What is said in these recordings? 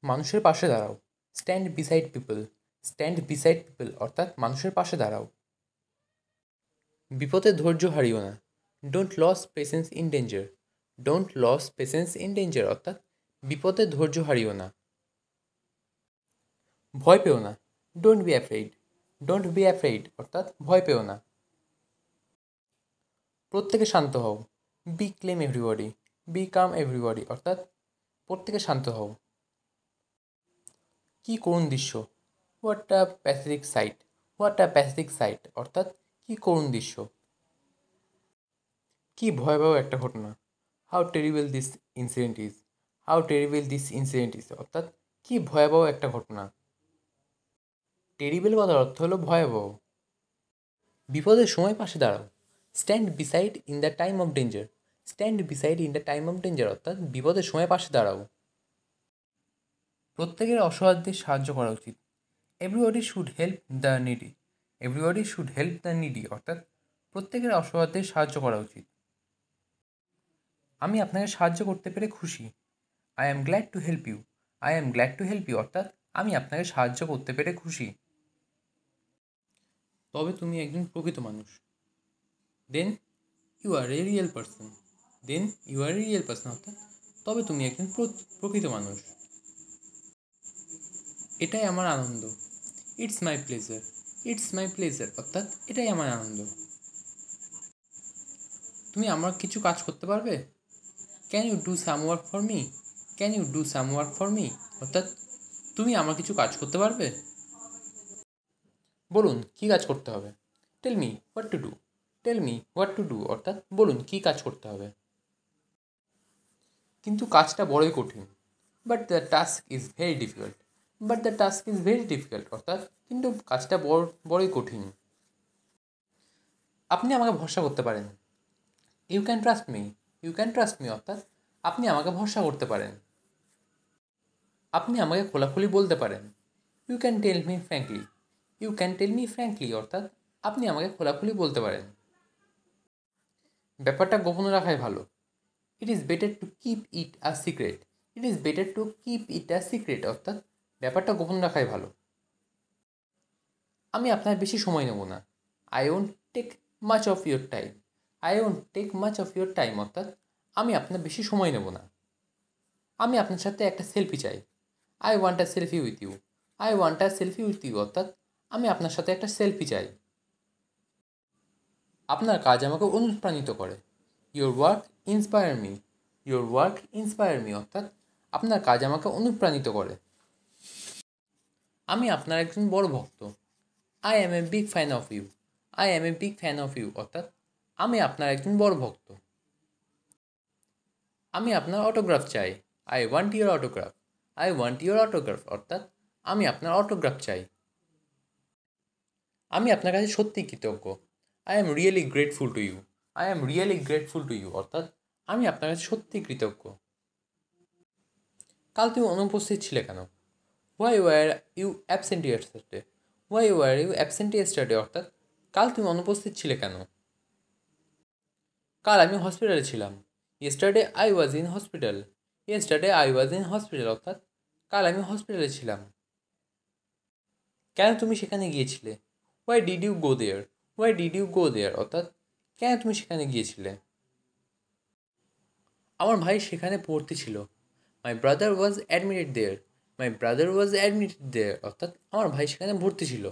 মানুষের পাশে দাঁড়াও। Stand beside people. Stand beside people অর্থাৎ মানুষের পাশে দাঁড়াও। বিপদে ধৈর্য হারিও না। Don't lose patience in danger. Don't lose patience in danger অর্থাৎ বিপদে ধৈর্য হারিও না। ভয় পেও না। Don't be afraid. Don't be afraid অর্থাৎ ভয় পেও না। প্রত্যেকে শান্ত হও। Be calm everybody. Be calm everybody অর্থাৎ প্রত্যেকে শান্ত হও। কি করুণ দৃশ্য। What a pathetic sight. What a pathetic sight অর্থাৎ কি করুণ দৃশ্য। কি ভয়াবহ একটা ঘটনা। How terrible this incident is. How terrible this incident is অর্থাৎ কি ভয়াবহ একটা ঘটনা। টেরিবল কথার অর্থ হলো ভয়াবহ। বিপদের সময় পাশে দাঁড়াও। Stand beside in the time of danger. Stand beside in the time of danger অর্থাৎ বিপদের সময় পাশে দাঁড়াও। প্রত্যেকের অসহায়দের সাহায্য করা উচিত। Everybody should help the needy. Everybody should help the needy অর্থাৎ প্রত্যেকের অসহায়দের সাহায্য করা উচিত। আমি আপনাকে সাহায্য করতে পেরে খুশি। I am glad to help you. I am glad to help you অর্থাৎ আমি আপনাকে সাহায্য করতে পেরে খুশি। তবে তুমি একজন প্রকৃত মানুষ। Then you are a real person. Then you are a real person অর্থাৎ তবে তুমি একজন প্রকৃত মানুষ। এটাই আমার আনন্দ। It's my pleasure. It's my pleasure অর্থাৎ এটাই আমার আনন্দ। তুমি আমার কিছু কাজ করতে পারবে। Can you do some work for me. Can you do some work for me অর্থাৎ তুমি আমার কিছু কাজ করতে পারবে। বলুন কী কাজ করতে হবে। Tell me what to do. Tell me what to do অর্থাৎ বলুন কী কাজ করতে হবে। কিন্তু কাজটা বড়ই কঠিন। But the task is very difficult. But the task is very difficult অর্থাৎ কিন্তু কাজটা বড়ই কঠিন। আপনি আমাকে ভরসা করতে পারেন। You can trust me. You can trust me অর্থাৎ আপনি আমাকে ভরসা করতে পারেন। আপনি আমাকে খোলাখুলি বলতে পারেন। You can tell me frankly. You can tell me frankly অর্থাৎ আপনি আমাকে খোলাখুলি বলতে পারেন। ব্যাপারটা গোপন রাখাই ভালো। It is better to keep it a secret. It is better to keep it a secret অর্থাৎ ব্যাপারটা গোপন রাখাই ভালো। আমি আপনার বেশি সময় নেব না। I won't take much of your time. I won't take much of your time অর্থাৎ আমি আপনার বেশি সময় নেব না। আমি আপনার সাথে একটা সেলফি চাই। I want a selfie with you. I want a selfie with you অর্থাৎ আমি আপনার সাথে একটা সেলফি চাই। আপনার কাজ আমাকে অনুপ্রাণিত করে। Your work inspire me. Your work inspire me অর্থাৎ আপনার কাজ আমাকে অনুপ্রাণিত করে। আমি আপনার একজন বড় ভক্ত। I am a big fan of you. I am a big fan of you অর্থাৎ আমি আপনার একজন বড় ভক্ত। আমি আপনার অটোগ্রাফ চাই। I want your autograph. I want your autograph অর্থাৎ আমি আপনার অটোগ্রাফ চাই। আমি আপনার কাছে সত্যিই কৃতজ্ঞ। I am really grateful to you. I am really grateful to you অর্থাৎ আমি আপনার কাছে সত্যিই কৃতজ্ঞ। কাল তুমি অনুপস্থিত ছিলে কেন। Why were you absent yesterday. Why were you absent yesterday অর্থাৎ কাল তুমি অনুপস্থিত ছিলে কেন। কাল আমি হসপিটালে ছিলাম। Yesterday I was in hospital. Yesterday I was in hospital অর্থাৎ কাল আমি হসপিটালে ছিলাম। কেন তুমি সেখানে গিয়েছিলে। Why did you go there. Why did you go there অর্থাৎ কেন তুমি সেখানে গিয়েছিলে। আমার ভাই সেখানে ভর্তি ছিল। My brother was admitted there. My brother was admitted there অর্থাৎ আমার ভাই সেখানে ভর্তি ছিল।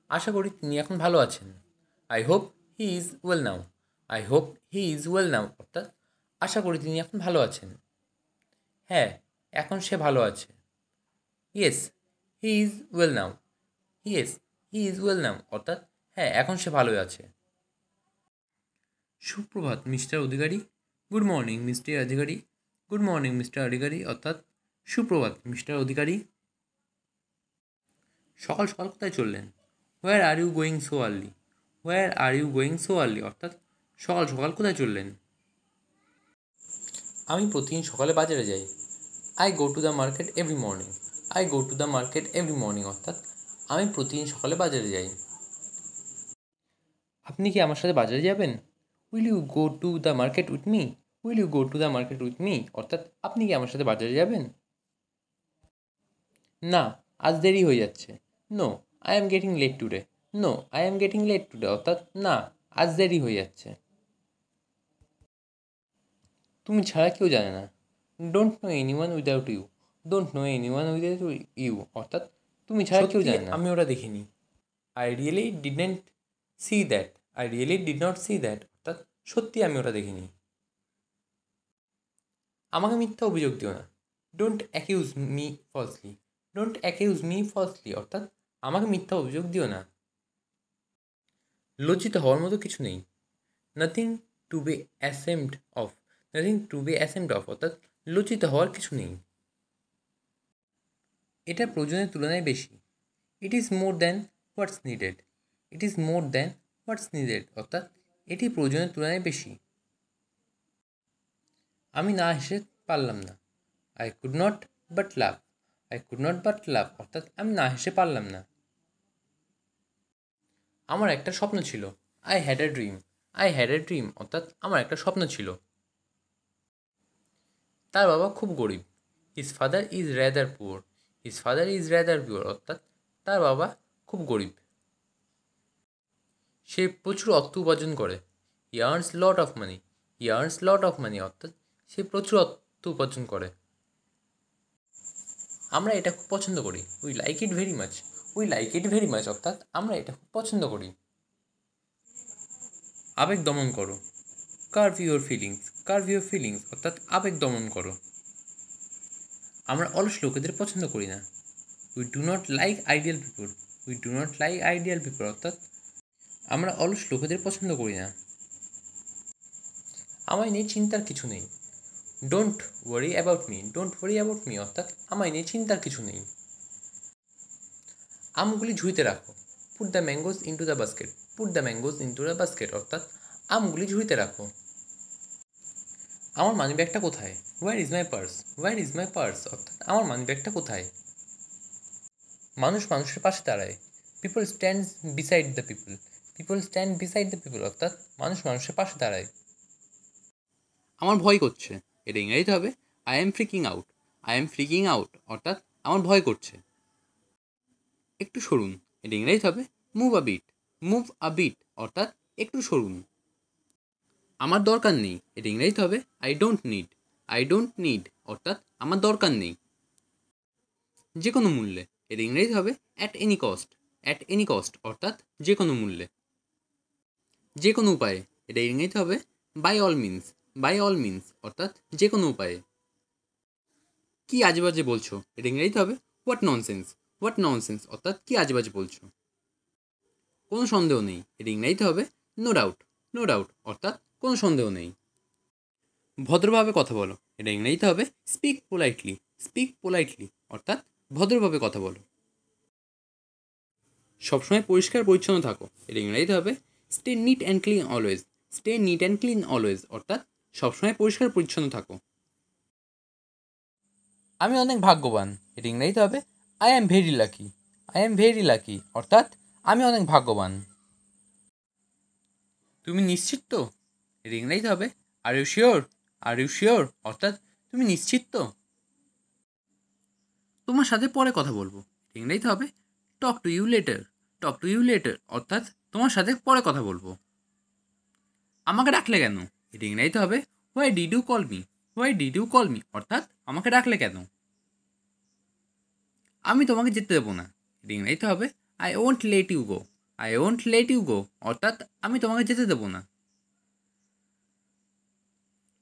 আশা করি তিনি এখন ভালো আছেন। I hope he is well now. I hope he is well now অর্থাৎ আশা করি তিনি এখন ভালো আছেন। হ্যাঁ, এখন সে ভালো আছে। Yes he is well now. Yes he is well now অর্থাৎ হ্যাঁ, এখন সে ভালোই আছে। সুপ্রভাত mister Adhikari. Good morning mister Adhikari. Good morning mister Adhikari অর্থাৎ সুপ্রভাত মিস্টার অধিকারী। সকাল সকাল কোথায় চললেন। Where are you going so early. Where are you going so early অর্থাৎ সকাল সকাল কোথায় চললেন। আমি প্রতিদিন সকালে বাজারে যাই। I go to the market every morning. I go to the market every morning অর্থাৎ আমি প্রতিদিন সকালে বাজারে যাই। আপনি কি আমার সাথে বাজারে যাবেন। Will you go to the market with me. Will you go to the market with me অর্থাৎ আপনি কি আমার সাথে বাজারে যাবেন। না, আজ দেরি হয়ে যাচ্ছে। No, I am getting late today. No, I am getting late today, অর্থাৎ না, আজ দেরি হয়ে যাচ্ছে। তুমি ছাড়া কেউ জানে না। Don't know anyone without you. Don't know anyone without you, অর্থাৎ তুমি ছাড়া কেউ জানে না। আমি ওটা দেখিনি। I really didn't see that. I really did not see that, অর্থাৎ সত্যি আমি ওটা দেখিনি। আমাকে মিথ্যা অভিযোগ দিও না। Don't accuse me falsely. Don't accuse me falsely, অর্থাৎ আমাকে মিথ্যা অভিযোগ দিও না। লজ্জিত হওয়ার মতো কিছু নেই। Nothing to be ashamed of. Nothing to be ashamed of, অর্থাৎ লজ্জিত হওয়ার কিছু নেই। এটা প্রয়োজনের তুলনায় বেশি। It is more than what's needed. It is more than what's needed, অর্থাৎ এটি প্রয়োজনের তুলনায় বেশি। আমি না হেসে পারলাম না। I could not but laugh. I could not but laugh, অর্থাৎ আমি না হেসে পারলাম না। আমার একটা স্বপ্ন ছিল। I had a dream. I had a dream, অর্থাৎ আমার একটা স্বপ্ন ছিল। তার বাবা খুব গরিব। His father is rather poor. His father is rather poor, অর্থাৎ তার বাবা খুব গরিব। সে প্রচুর অর্থ উপার্জন করে। হি earns lot of money. He earns lot of money, অর্থাৎ সে প্রচুর অর্থ উপার্জন করে। আমরা এটা খুব পছন্দ করি। We like it very much. We like it very much, অর্থাৎ আমরা এটা খুব পছন্দ করি। আবেগ দমন করো। Curve your feelings. Curve your feelings, অর্থাৎ আবেগ দমন করো। আমরা অলস লোকেদের পছন্দ করি না। We do not like ideal people. We do not like ideal people, অর্থাৎ আমরা অলস লোকেদের পছন্দ করি না। আমায় নিয়ে চিন্তার কিছু নেই। Don't worry about me. Don't worry about me, অর্থাৎ আমায় নিয়ে চিন্তার কিছু নেই। আমগুলি ঝুড়িতে রাখো। Put the mangoes into the basket. Put the mangoes into the basket, অর্থাৎ আমগুলি ঝুড়িতে রাখো। আমার মানিব্যাগটা কোথায়? Where is my purse? Where is my purse, অর্থাৎ আমার মানিব্যাগটা কোথায়? মানুষ মানুষের পাশে দাঁড়ায়। People stand beside the people. People stand beside the people, অর্থাৎ মানুষ মানুষের পাশে দাঁড়ায়। আমার ভয় করছে, এটা ইংরেজিতে হবে I am freaking out. I am freaking out, অর্থাৎ আমার ভয় করছে। একটু সরুন, এটা ইংরেজিতে হবে move a bit. Move a bit, অর্থাৎ একটু সরুন। আমার দরকার নেই, এটা ইংরেজিতে হবে I don't need. I don't need, অর্থাৎ আমার দরকার নেই। যে কোনো মূল্যে, এর ইংরেজি হবে at any cost. At any cost, অর্থাৎ যে কোনো মূল্যে। যে কোনো উপায়ে, এটা ইংরেজিতে হবে by all means. By all means, অর্থাৎ যে কোনো উপায়ে। কি আজেবাজে বলছো, এটা ইংরেজিতে হবে হোয়াট ননসেন্স। হোয়াট ননসেন্স, অর্থাৎ কি আজেবাজে বলছো। কোনো সন্দেহ নেই, এটা ইংরেজিতে হবে নো ডাউট। নো ডাউট, অর্থাৎ কোনো সন্দেহ নেই। ভদ্রভাবে কথা বলো, এটা ইংরেজিতে হবে স্পিক পোলাইটলি। স্পিক পোলাইটলি, অর্থাৎ ভদ্রভাবে কথা বলো। সবসময় পরিষ্কার পরিচ্ছন্ন থাকো, এটা ইংরেজিতে হবে stay neat and clean always. Stay neat and clean always, অর্থাৎ সবসময় পরিষ্কার পরিচ্ছন্ন থাকো। আমি অনেক ভাগ্যবান, এটা ইংরেজিতে হবে I am very lucky. I am very lucky, অর্থাৎ আমি অনেক ভাগ্যবান। তুমি নিশ্চিত তো, এটা ইংরেজিতে হবে are you sure. Are you sure, অর্থাৎ তুমি নিশ্চিত তো। তোমার সাথে পরে কথা বলবো, এটা ইংরেজিতে হবে talk to you later. Talk to you later, অর্থাৎ তোমার সাথে পরে কথা বলবো। আমাকে ডাকলে কেন, এটা ইংরেজিতে হবে why did you call me. Why did you call me, অর্থাৎ আমাকে ডাকলে কেন। আমি তোমাকে যেতে দেবো না, এটা ইংরেজিতে হবে I won't let you go. I won't let you go, অর্থাৎ আমি তোমাকে যেতে দেবো না।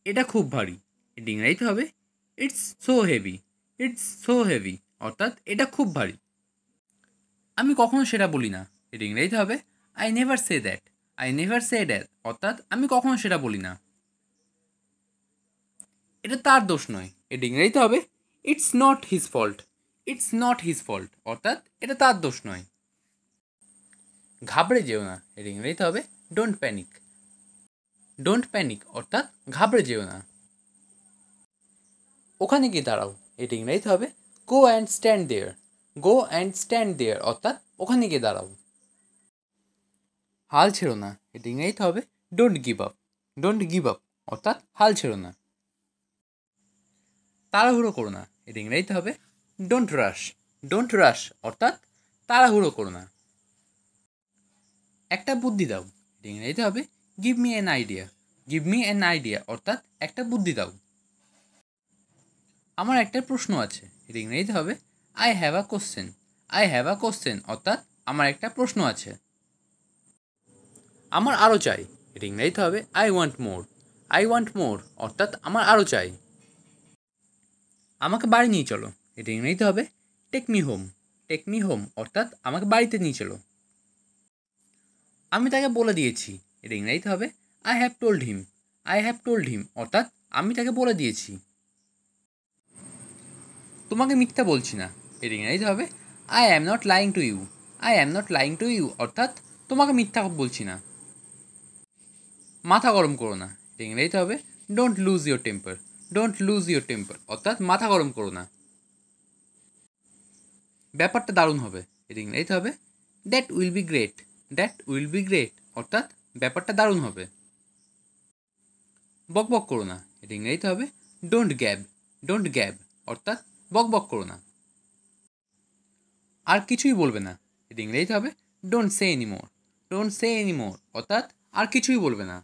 এটা খুব ভারী, এটা ইংরেজিতে হবে it's so heavy. It's so heavy, অর্থাৎ এটা খুব ভারী। আমি কখনো সেটা বলি না, এটা ইংরেজিতে হবে I never say that. I never say that, অর্থাৎ আমি কখনো সেটা বলি না। এটা তার দোষ নয়, এটা ইংরেজিতে হবে it's not his fault. It's not his fault, অর্থাৎ এটা তার দোষ নয়। ঘাবড়ে যেও না, এটা ইংরেজিতে হবে ডোন্ট প্যানিক। ডোন্ট প্যানিক, অর্থাৎ ঘাবড়ে যেও না। ওখানে গিয়ে দাঁড়াও, এটা ইংরেজিতে হবে go and stand there. Go and stand there, অর্থাৎ ওখানে গিয়ে দাঁড়াও। হাল ছেড়ো না, এটা ইংরেজিতে হবে don't give up. Don't give up, অর্থাৎ হাল ছেড়ো না। তাড়াহুড়ো করো না, এটা ইংরেজিতে হবে ডোন্ট রাশ। ডোন্ট রাশ অর্থাৎ তাড়াহুড়ো করো না। একটা বুদ্ধি দাও, এটা ইংরেজিতে হবে give me an idea. Give me an idea অর্থাৎ একটা বুদ্ধি দাও। আমার একটা প্রশ্ন আছে, এটা ইংরেজিতে হবে I have a question. I have a question অর্থাৎ আমার একটা প্রশ্ন আছে। আমার আরও চাই, এটা ইংরেজিতে হবে I want more. I want মোর অর্থাৎ আমার আরও চাই। আমাকে বাড়ি নিয়ে চলো, এটা ইংরেজিতে হবে take me home. Take me home অর্থাৎ আমাকে বাড়িতে নিয়ে চলো। আমি তাকে বলে দিয়েছি, এটা ইংরেজিতে হবে I have told him. I have told him অর্থাৎ আমি তাকে বলে দিয়েছি। তোমাকে মিথ্যা বলছি না, এটা ইংরেজিতে হবে I am not lying to you. I am not lying to you অর্থাৎ তোমাকে মিথ্যা বলছি না। মাথা গরম করো না, এটা ইংরেজিতে হবে don't lose your temper. Don't lose your temper অর্থাৎ মাথা গরম করো না। ব্যাপারটা দারুণ হবে, এটা ইংরেজিতে হবে that will be great. That will be great অর্থাৎ ব্যাপারটা দারুণ হবে। বক বক করো না, এটা ইংরেজিতে হবে ডোন্ট গ্যাব। ডোন্ট গ্যাব অর্থাৎ বক বক করো না। আর কিছুই বলবে না, এটা ইংরেজিতে হবে don't say anymore. Don't say anymore অর্থাৎ আর কিছুই বলবে না।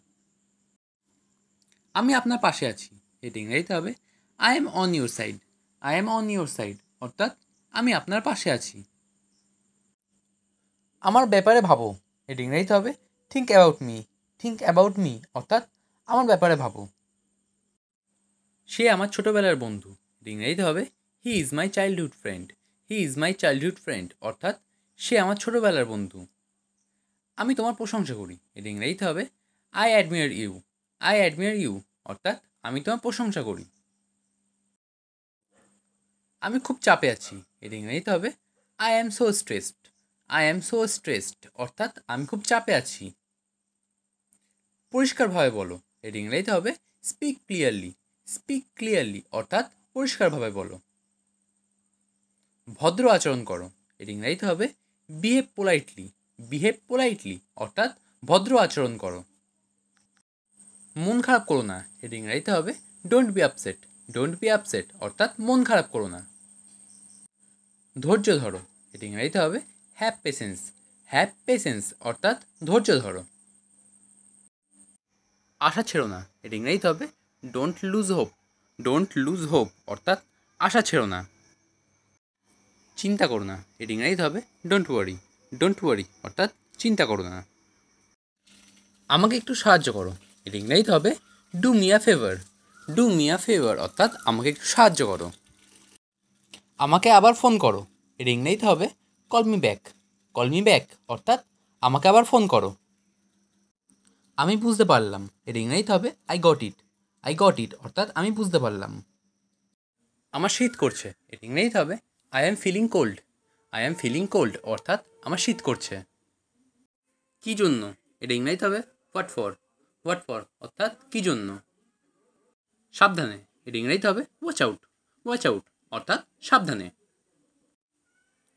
আমি আপনার পাশে আছি, এটা ইংরেজিতে হবে I M on your side. I am on your side অর্থাৎ আমি আপনার পাশে আছি। আমার ব্যাপারে ভাবো, এটা ইংরেজিতে হবে think about me. Think about me অর্থাৎ আমার ব্যাপারে ভাবো। সে আমার ছোটোবেলার বন্ধু, এটা ইংরেজিতে হবে he is my childhood friend. He is my childhood friend অর্থাৎ সে আমার ছোটোবেলার বন্ধু। আমি তোমার প্রশংসা করি, এটা ইংরেজিতে হবে I admire you. I admire you অর্থাৎ আমি তোমার প্রশংসা করি। আমি খুব চাপে আছি, এটা ইংরেজিতে হবে I am so stressed. I am so stressed অর্থাৎ আমি খুব চাপে আছি। পরিষ্কারভাবে বলো, এটা ইংরেজিতে হবে স্পিক ক্লিয়ারলি। স্পিক ক্লিয়ারলি অর্থাৎ পরিষ্কারভাবে বলো। ভদ্র আচরণ করো, এটা ইংরেজিতে হবে বিহেভ পোলাইটলি। বিহেভ পোলাইটলি অর্থাৎ ভদ্র আচরণ করো। মন খারাপ করো না, এটা ইংরেজিতে হবে don't be upset. Don't be upset অর্থাৎ মন খারাপ করো না। ধৈর্য ধরো, এটা ইংরেজিতে হবে হ্যাভ পেশেন্স। হ্যাভ পেশেন্স অর্থাৎ ধৈর্য ধরো। আশা ছেড়ো না, এটা ইংরেজিতে হবে don't lose hope. Don't lose hope অর্থাৎ আশা ছেড়ো না। চিন্তা করো না, এটা ইংরেজিতে হবে ডোন্ট ওয়ারি। ডোন্ট ওয়ারি অর্থাৎ চিন্তা করো না। আমাকে একটু সাহায্য করো, এটা ইংরেজিতে হবে do me a favour. Do me a favour অর্থাৎ আমাকে একটু সাহায্য করো। আমাকে আবার ফোন করো, এটা ইংরেজিতে হবে call me back. Call me back অর্থাৎ আমাকে আবার ফোন করো। আমি বুঝতে পারলাম, এটা ইংরেজিতে হবে I got it. I got it অর্থাৎ আমি বুঝতে পারলাম। আমার শীত করছে, এটা ইংরেজিতে হবে I am feeling cold. I am feeling cold অর্থাৎ আমার শীত করছে। কী জন্য, এটা ইংরেজিতে হবে হোয়াট ফর। হোয়াট ফর অর্থাৎ কী জন্য। সাবধানে, এটা ইংরেজিতে হবে ওয়াচ আউট। ওয়াচ আউট অর্থাৎ সাবধানে।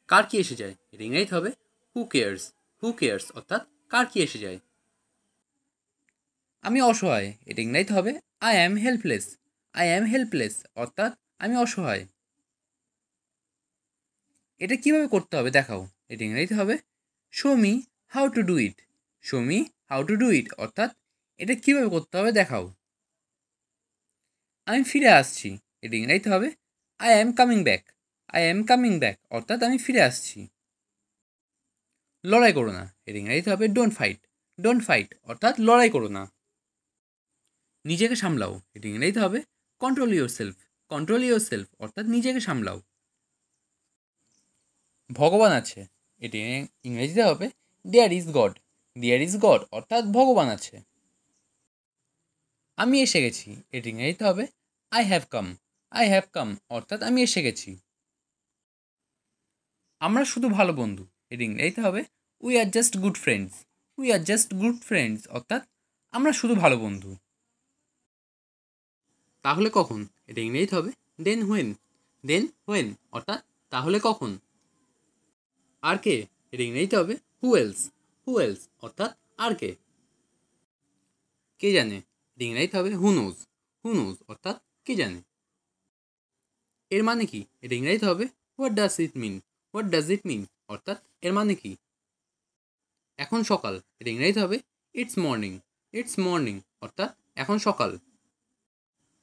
কার কি এসে যায়, এটা ইংরেজিতে হবে হু কেয়ার্স। হু কেয়ার্স অর্থাৎ কার কি এসে যায়। আমি অসহায়, এটা ইংরেজিতে হবে I am helpless. I am helpless অর্থাৎ আমি অসহায়। এটা কীভাবে করতে হবে দেখাও, এটা ইংরেজিতে হবে show me how to do it. Show me how to do it অর্থাৎ এটা কীভাবে করতে হবে দেখাও। আমি ফিরে আসছি, এটা ইংরেজিতে হবে I am coming back. I am coming back অর্থাৎ আমি ফিরে আসছি। লড়াই করো না, এটা ইংরেজিতে হবে ডোন্ট ফাইট। ডোন্ট ফাইট অর্থাৎ লড়াই করো না। নিজেকে সামলাও, এটা ইংরেজিতে হবে control yourself. Control yourself অর্থাৎ নিজেকে সামলাও। ভগবান আছে, এটি ইংরেজিতে হবে there is God. There is God অর্থাৎ ভগবান আছে। আমি এসে গেছি, এটি ইংরেজিতে হবে I have come. I have come অর্থাৎ আমি এসে গেছি। আমরা শুধু ভালো বন্ধু, এটি ইংরেজিতে হবে we are just good friends. We are just good friends অর্থাৎ আমরা শুধু ভালো বন্ধু। তাহলে কখন, এটা ইংরেজিতে হবে দেন হোয়েন। দেন হোয়েন অর্থাৎ তাহলে কখন। আর কে, এটা ইংরেজিতে হবে হু এলস। হু এলস অর্থাৎ আর কে। কে জানে, এটা ইংরেজিতে হবে হু নোজ। হু নোজ অর্থাৎ কে জানে। এর মানে কি, এটা ইংরেজিতে হবে what does it mean. What does it mean অর্থাৎ এর মানে কি? এখন সকাল, এটা ইংরেজিতে হবে ইটস মর্নিং। ইটস মর্নিং অর্থাৎ এখন সকাল।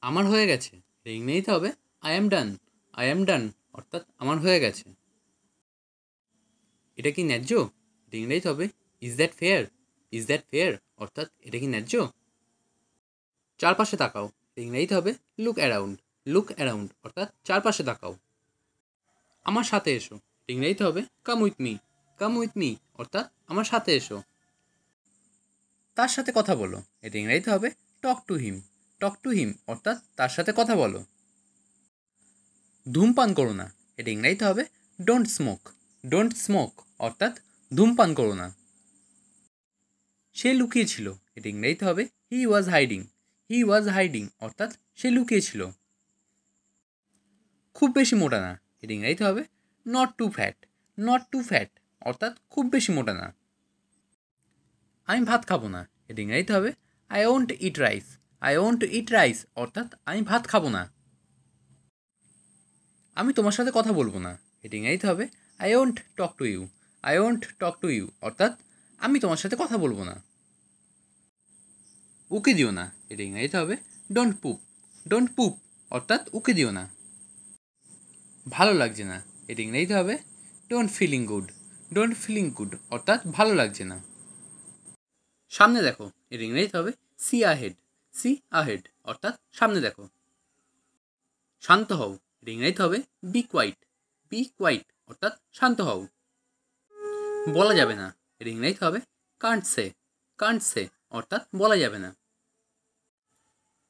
আমার হয়ে গেছে, এটা ইংরেজিতে হবে I am done. I am ডান অর্থাৎ আমার হয়ে গেছে। এটা কি ন্যায্য? এটা ইংরেজিতে হবে is that fair. Is that fair অর্থাৎ এটা কি ন্যায্য? চারপাশে তাকাও, এটা ইংরেজিতে হবে লুক অ্যারাউন্ড। লুক অ্যারাউন্ড অর্থাৎ চারপাশে তাকাও। আমার সাথে এসো, এটা ইংরেজিতে হবে come with me. Come with me অর্থাৎ আমার সাথে এসো। তার সাথে কথা বলো, এটা ইংরেজিতে হবে talk to him. Talk to him অর্থাৎ তার সাথে কথা বলো। ধূমপান করো না, এটা ইংরেজিতে হবে ডোন্ট স্মোক। ডোন্ট স্মোক অর্থাৎ ধূমপান করো না। সে লুকিয়েছিল, এটা ইংরেজিতে হবে হি ওয়াজ হাইডিং। হি ওয়াজ হাইডিং অর্থাৎ সে লুকিয়েছিল। খুব বেশি মোটা না, এটা ইংরেজিতে হবে not too fat. Not too fat অর্থাৎ খুব বেশি মোটা না। আমি ভাত খাবো না, এটা ইংরেজিতে হবে I won't eat rice. I won't eat rice অর্থাৎ আমি ভাত খাবো না। আমি তোমার সাথে কথা বলবো না, এটা ইংরেজিতে হবে I won't talk to you. I won't talk to you অর্থাৎ আমি তোমার সাথে কথা বলবো না। উকি দিও না, এটা ইংরেজিতে হবে ডোন্ট পুপ। ডোন্ট পুপ অর্থাৎ উকি দিও না। ভালো লাগছে না, এটা ইংরেজিতে হবে don't feeling good. Don't feeling good অর্থাৎ ভালো লাগছে না। সামনে দেখো, এটা ইংরেজিতে হবে সি আহেড। সি আহেড অর্থাৎ সামনে দেখো। শান্ত হও, এটা ইংরেজিতে হবে বি কোয়াইট। বি কোয়াইট অর্থাৎ শান্ত হও। বলা যাবে না, এটা ইংরেজিতে হবে কান্ট সে। কান্ট সে অর্থাৎ বলা যাবে না।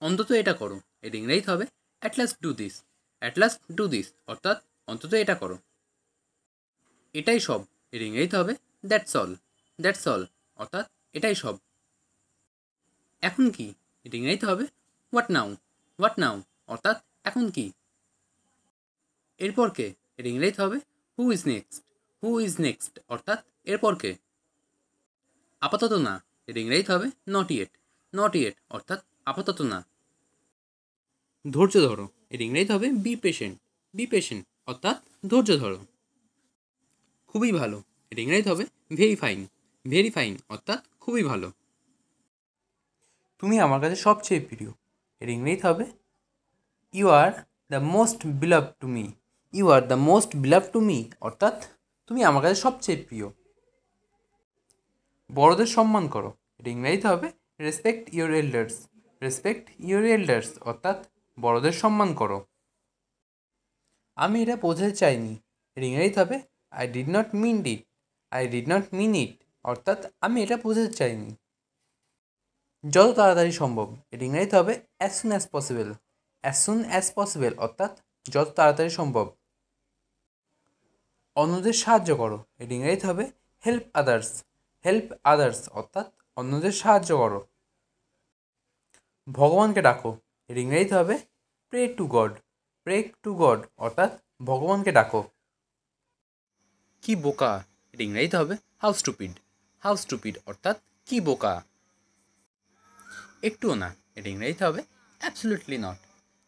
অন্তত এটা করো, এটা ইংরেজিতে হবে at last do this. At last do this অর্থাৎ অন্তত এটা করো। এটাই সব, এর ইংরেজিতে হবে দ্যাটস অল। দ্যাটস অল অর্থাৎ এটাই সব। এখন কি, এর ইংরেজিতে হবে হোয়াট নাও। হোয়াট নাও অর্থাৎ এখন কি। এরপর কে, এর ইংরেজিতে হবে who is next. Who is next অর্থাৎ এরপর কে। আপাতত না, এর ইংরেজিতে হবে নট ইয়েট। নট ইয়েট অর্থাৎ আপাতত না। ধৈর্য ধরো, এর ইংরেজিতে হবে বি পেশেন্ট। বি পেশেন্ট অর্থাৎ ধৈর্য ধরো। খুবই ভালো, এর ইংরেজিতে হবে ভেরি ফাইন। ভেরি ফাইন অর্থাৎ খুবই ভালো। তুমি আমার কাছে সবচেয়ে প্রিয়, এর ইংরেজিতে হবে you are the most beloved to me. You are the most beloved to me অর্থাৎ তুমি আমার কাছে সবচেয়ে প্রিয়। বড়দের সম্মান করো, এর ইংরেজিতে হবে respect your elders. Respect your elders অর্থাৎ বড়দের সম্মান করো। আমি এটা বোঝাতে চাইনি, এর ইংরেজিতে হবে I did not mean it. I did not mean it অর্থাৎ আমি এটা বোঝাতে চাইনি। যত তাড়াতাড়ি সম্ভব, এর ইংরেজিতে হবে as soon as possible. As soon as possible অর্থাৎ যত তাড়াতাড়ি সম্ভব। অন্যদের সাহায্য করো, এর ইংরেজিতে হবে হেল্প আদার্স। হেল্প আদার্স অর্থাৎ অন্যদের সাহায্য করো। ভগবানকে ডাকো, এর ইংরেজিতে হবে pray to God. Pray to God অর্থাৎ ভগবানকে ডাকো। কি বোকা, এর ইংরেজিতে হবে হাউ স্টুপিড। হাউ স্টুপিড অর্থাৎ কি বোকা। একটুও না, এর ইংরেজিতে হবে অ্যাবসলিউটলি নট।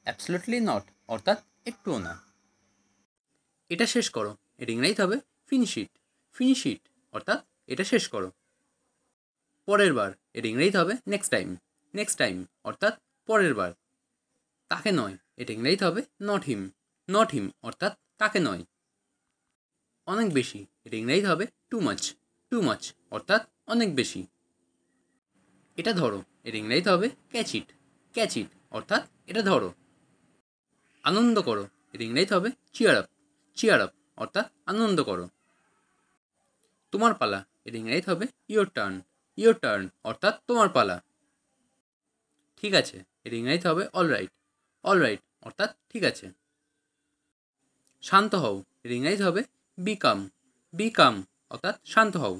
অ্যাবসলিউটলি নট অর্থাৎ একটুও না। এটা শেষ করো, এর ইংরেজিতে হবে ফিনিশ ইট। ফিনিশ ইট অর্থাৎ এটা শেষ করো। পরের বার, এর ইংরেজিতে হবে নেক্সট টাইম। নেক্সট টাইম অর্থাৎ পরের বার। তাকে নয়, এটা ইংরেজিতে হবে নট হিম। নট হিম অর্থাৎ তাকে নয়। অনেক বেশি, এটা ইংরেজিতে হবে টু মাচ। টু মাচ অর্থাৎ অনেক বেশি। এটা ধরো, এর ইংরেজিতে হবে ক্যাচ ইট। ক্যাচ ইট অর্থাৎ এটা ধরো। আনন্দ করো, এর ইংরেজিতে হবে চিয়ার আপ। চিয়ার আপ অর্থাৎ আনন্দ করো। তোমার পালা, এর ইংরেজিতে হবে ইয়োর টার্ন। ইয়োর টার্ন অর্থাৎ তোমার পালা। ঠিক আছে, এর ইংরেজিতে হবে অল রাইট। অল রাইট অর্থাৎ ঠিক আছে। শান্ত হও, এর ইংরেজিতে হবে বি কাম। বি কাম অর্থাৎ শান্ত হও।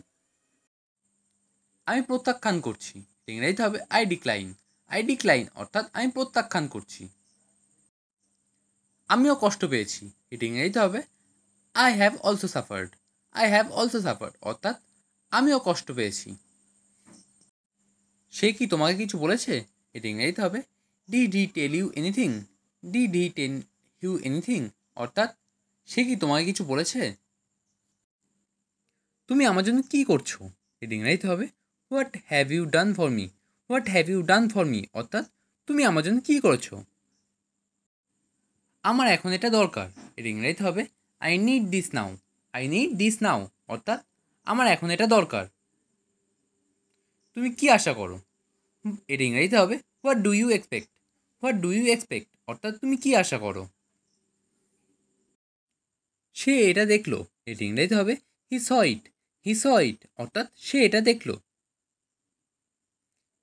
আমি প্রত্যাখ্যান করছি, ইংরেজিতে হবে আই ডিক্লাইন। আই ডিক্লাইন অর্থাৎ আমি প্রত্যাখ্যান করছি। আমিও কষ্ট পেয়েছি, এটি ইংরেজিতে হবে I have also suffered. I have also suffered অর্থাৎ আমিও কষ্ট পেয়েছি। সে কি তোমাকে কিছু বলেছে, এটি ইংরেজিতে হবে did he tell you anything. Did he tell you anything অর্থাৎ সে কি তোমাকে কিছু বলেছে। তুমি আমার জন্য কী করছো? এটা ইংরেজিতে হবে what have you done for me. What have you done for me অর্থাৎ তুমি আমার জন্য কী করেছো? আমার এখন এটা দরকার। এটা ইংরেজিতে হবে I need this now. I need this now অর্থাৎ আমার এখন এটা দরকার। তুমি কি আশা করো? এটা ইংরেজিতে হবে what do you expect. What do you expect অর্থাৎ তুমি কি আশা করো? সে এটা দেখলো। এটা ইংরেজিতে হবে হি স ইট। হি স ইট অর্থাৎ সে এটা দেখলো।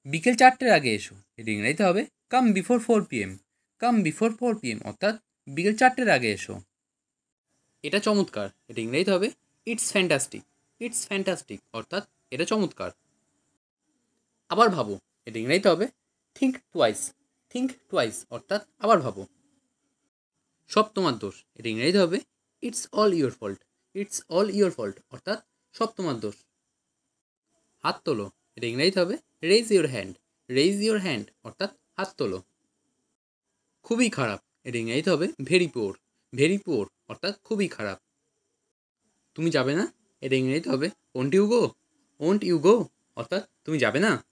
বিকেল 4টের আগে এসো। এটা ইংরেজিতে হবে come before 4 PM। Come before 4 PM অর্থাৎ বিকেল 4টের আগে এসো। এটা চমৎকার। এটা ইংরেজিতে হবে ইটস ফ্যান্টাস্টিক। ইটস ফ্যান্টাস্টিক অর্থাৎ এটা চমৎকার। আবার ভাবো। এটা ইংরেজিতে হবে থিঙ্ক টুয়াইস। থিঙ্ক টুয়াইস অর্থাৎ আবার ভাবো। সব তোমার দোষ। এটা ইংরেজিতে হবে it's all your fault. It's all your fault অর্থাৎ সব তোমার দোষ। হাত তোলো। এটা ইংরেজিতে হবে raise your hand. Raise your hand অর্থাৎ হাত তোলো। খুবই খারাপ। এটা ইংরেজিতে হবে ভেরি পুওর। ভেরি পুওর অর্থাৎ খুবই খারাপ। তুমি যাবে না। এটা ইংরেজিতে হবে won't you go. Won't you go অর্থাৎ তুমি যাবে না।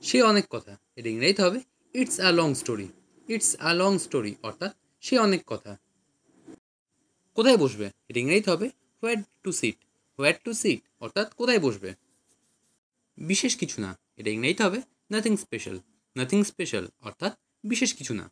সে অনেক কথা। এটা ইংরেজিতে হবে it's a long story. It's a long story অর্থাৎ সে অনেক কথা। কোথায় বসবে? এটা ইংরেজিতে হবে where to sit. Where to sit অর্থাৎ কোথায় বসবে। বিশেষ কিছু না। এটা ইংরেজিতে হবে নাথিং স্পেশাল। নাথিং স্পেশাল অর্থাৎ বিশেষ কিছু না।